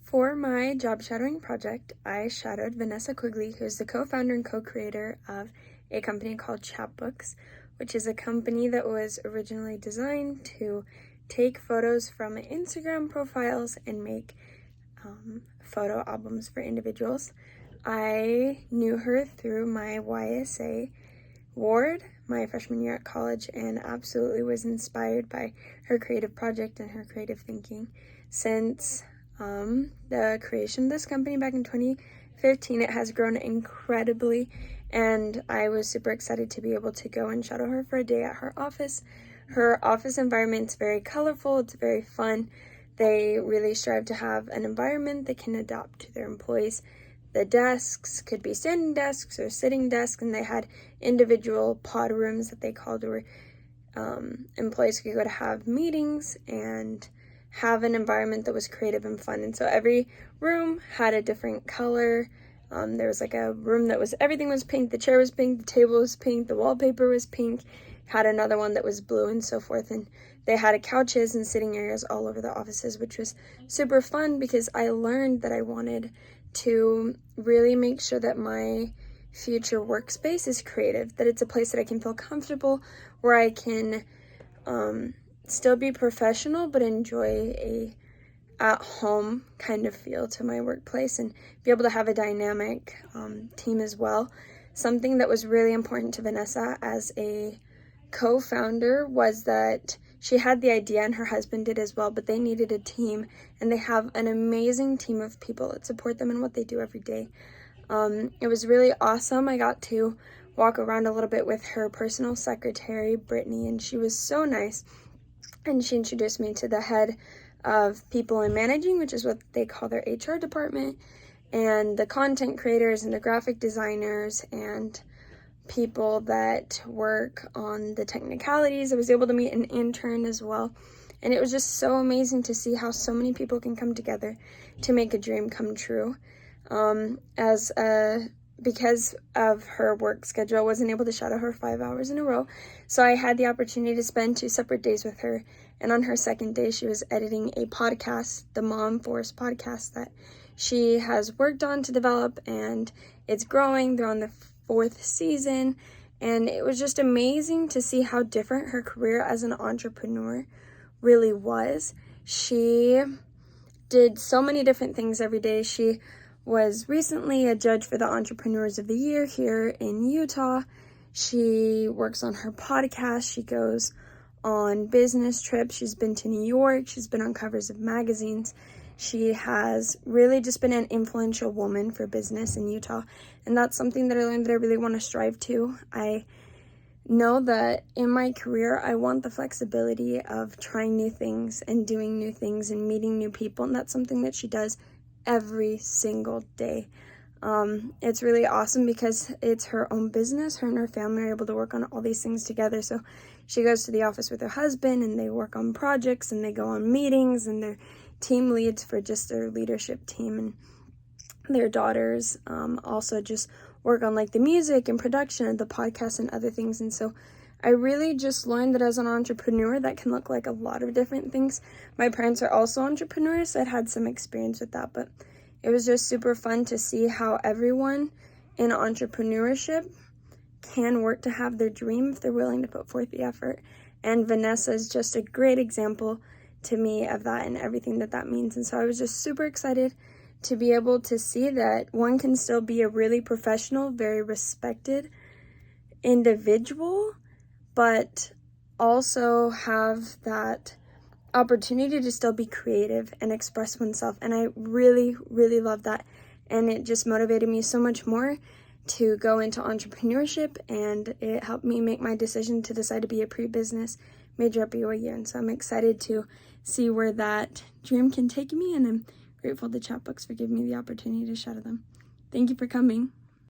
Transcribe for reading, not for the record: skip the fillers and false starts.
For my job shadowing project, I shadowed Vanessa Quigley, who's the co-founder and co-creator of a company called Chapbooks, which is a company that was originally designed to take photos from Instagram profiles and make photo albums for individuals. I knew her through my YSA ward my freshman year at college and absolutely was inspired by her creative project and her creative thinking. Since the creation of this company back in 2015, it has grown incredibly, and I was super excited to be able to go and shadow her for a day at her office. Her office environment's very colorful, it's very fun. They really strive to have an environment that can adapt to their employees. The desks could be standing desks or sitting desks, and they had individual pod rooms that they called where employees could go to have meetings and have an environment that was creative and fun. And so every room had a different color. There was like a room that was, everything was pink, the chair was pink, the table was pink, the wallpaper was pink, had another one that was blue and so forth. And they had couches and sitting areas all over the offices, which was super fun because I learned that I wanted to really make sure that my future workspace is creative, that it's a place that I can feel comfortable, where I can still be professional but enjoy a at-home kind of feel to my workplace and be able to have a dynamic team as well. Something that was really important to Vanessa as a co-founder was that she had the idea and her husband did as well, but they needed a team, and they have an amazing team of people that support them in what they do every day. It was really awesome. I got to walk around a little bit with her personal secretary, Brittany, and she was so nice. And she introduced me to the head of people in managing, which is what they call their HR department, and the content creators and the graphic designers and people that work on the technicalities. I was able to meet an intern as well. And it was just so amazing to see how so many people can come together to make a dream come true. Because of her work schedule, I wasn't able to shadow her 5 hours in a row. So I had the opportunity to spend 2 separate days with her. And on her second day, she was editing a podcast, the Mom Force podcast, that she has worked on to develop, and it's growing. They're on the 4th season, and it was just amazing to see how different her career as an entrepreneur really was. She did so many different things every day. She was recently a judge for the Entrepreneurs of the Year here in Utah. She works on her podcast. She goes on business trips. She's been to New York. She's been on covers of magazines. She has really just been an influential woman for business in Utah. And that's something that I learned that I really want to strive to. I know that in my career, I want the flexibility of trying new things and doing new things and meeting new people. And that's something that she does every single day. It's really awesome because it's her own business. Her and her family are able to work on all these things together. So she goes to the office with her husband and they work on projects and they go on meetings, and they're team leads for just their leadership team, and their daughters also just work on like the music and production of the podcast and other things. And so I really just learned that as an entrepreneur, that can look like a lot of different things. My parents are also entrepreneurs, so I'd had some experience with that, but it was just super fun to see how everyone in entrepreneurship can work to have their dream if they're willing to put forth the effort. And Vanessa is just a great example to me of that and everything that that means. And so I was just super excited to be able to see that one can still be a really professional, very respected individual, but also have that opportunity to still be creative and express oneself. And I really, really love that. And it just motivated me so much more to go into entrepreneurship, and it helped me make my decision to decide to be a pre-business major at BYU. And so I'm excited to see where that dream can take me, and I'm grateful to Chapbooks for giving me the opportunity to shadow them. Thank you for coming.